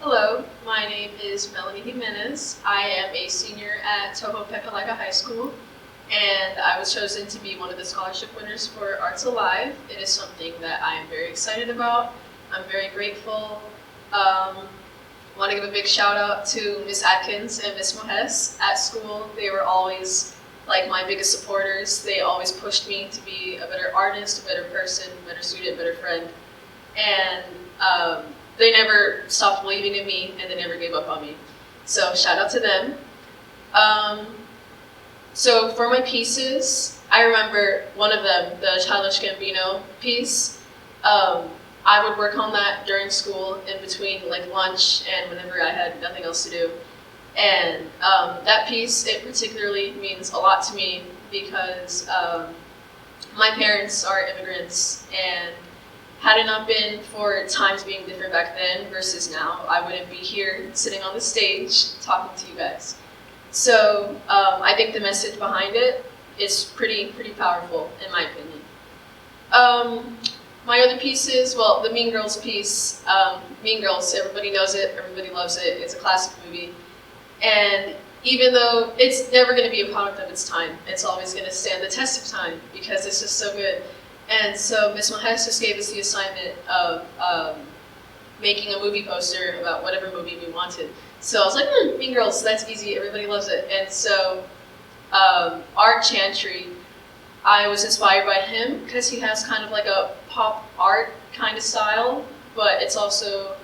Hello, my name is Melanie Jimenez. I am a senior at Toho Pepelaga High School, and I was chosen to be one of the scholarship winners for Arts Alive. It is something that I am very excited about. I'm very grateful. Want to give a big shout out to Miss Atkins and Miss Mohes at school. They were always like my biggest supporters. They always pushed me to be a better artist, a better person, a better student, a better friend. And they never stopped believing in me, and they never gave up on me. So shout out to them. So for my pieces, I remember one of them, the Childish Gambino piece. I would work on that during school, in between like lunch and whenever I had nothing else to do. And that piece, it particularly means a lot to me because my parents are immigrants, and had it not been for times being different back then versus now, I wouldn't be here sitting on the stage talking to you guys. So I think the message behind it is pretty powerful, in my opinion. My other pieces, well, the Mean Girls piece, Mean Girls, everybody knows it, everybody loves it, it's a classic movie. And even though it's never going to be a product of its time, it's always going to stand the test of time because it's just so good. And so Ms. Mohes just gave us the assignment of making a movie poster about whatever movie we wanted. So I was like, Mean Girls, that's easy, everybody loves it. And so Art Chantry, I was inspired by him because he has kind of like a pop art kind of style, but it's also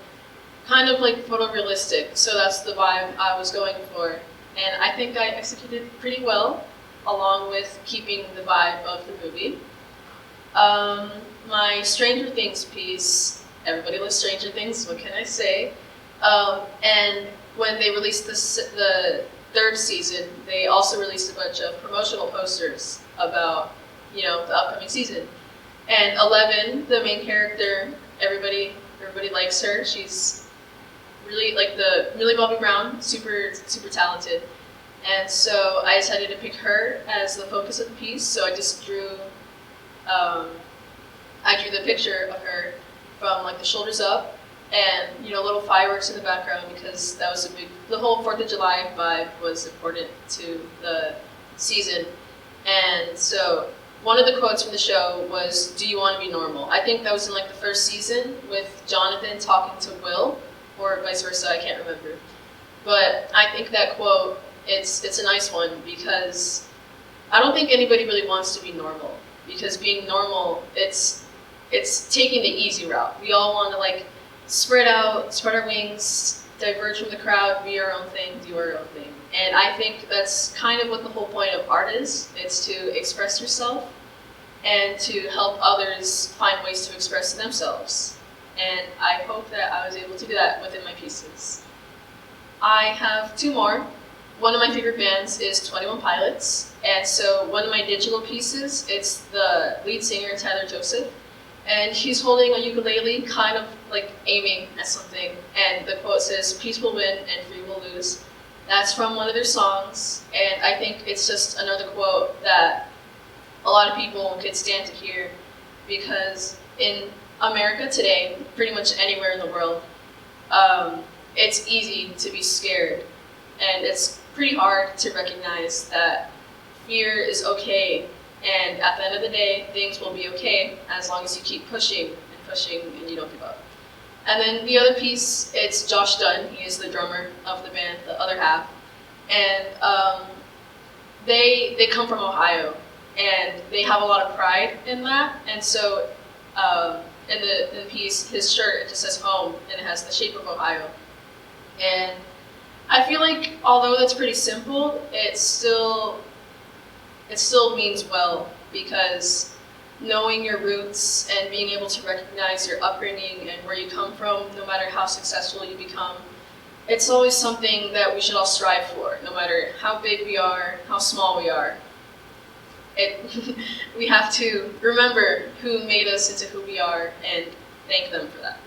kind of like photorealistic. So that's the vibe I was going for. And I think I executed pretty well, along with keeping the vibe of the movie. My Stranger Things piece, everybody loves Stranger Things, what can I say? And when they released the third season, they also released a bunch of promotional posters about, the upcoming season. And 11, the main character, everybody likes her. She's really like the Millie Bobby Brown, super talented. And so I decided to pick her as the focus of the piece. So I just drew the picture of her from like the shoulders up, and little fireworks in the background because that was the whole 4th of July vibe was important to the season. And so one of the quotes from the show was, "Do you want to be normal?" I think that was in like the first season with Jonathan talking to Will, or vice versa, I can't remember. But I think that quote, it's a nice one because I don't think anybody really wants to be normal. Because being normal, it's taking the easy route. We all want to like spread out, spread our wings, diverge from the crowd, be our own thing, do our own thing. And I think that's kind of what the whole point of art is. It's to express yourself and to help others find ways to express themselves. And I hope that I was able to do that within my pieces. I have 2 more. One of my favorite bands is 21 Pilots, and so one of my digital pieces, it's the lead singer, Tyler Joseph, and he's holding a ukulele, kind of like aiming at something, and the quote says, "Peace will win and free will lose." That's from one of their songs, and I think it's just another quote that a lot of people could stand to hear, because in America today, pretty much anywhere in the world, it's easy to be scared, and it's pretty hard to recognize that fear is okay, and at the end of the day, things will be okay as long as you keep pushing and you don't give up. And then the other piece, it's Josh Dunn. He is the drummer of the band, the other half, and they come from Ohio, and they have a lot of pride in that. And so in the piece, his shirt, it just says home, and it has the shape of Ohio. And I feel like although that's pretty simple, it still means well, because knowing your roots and being able to recognize your upbringing and where you come from, no matter how successful you become, it's always something that we should all strive for, no matter how big we are, how small we are. We have to remember who made us into who we are and thank them for that.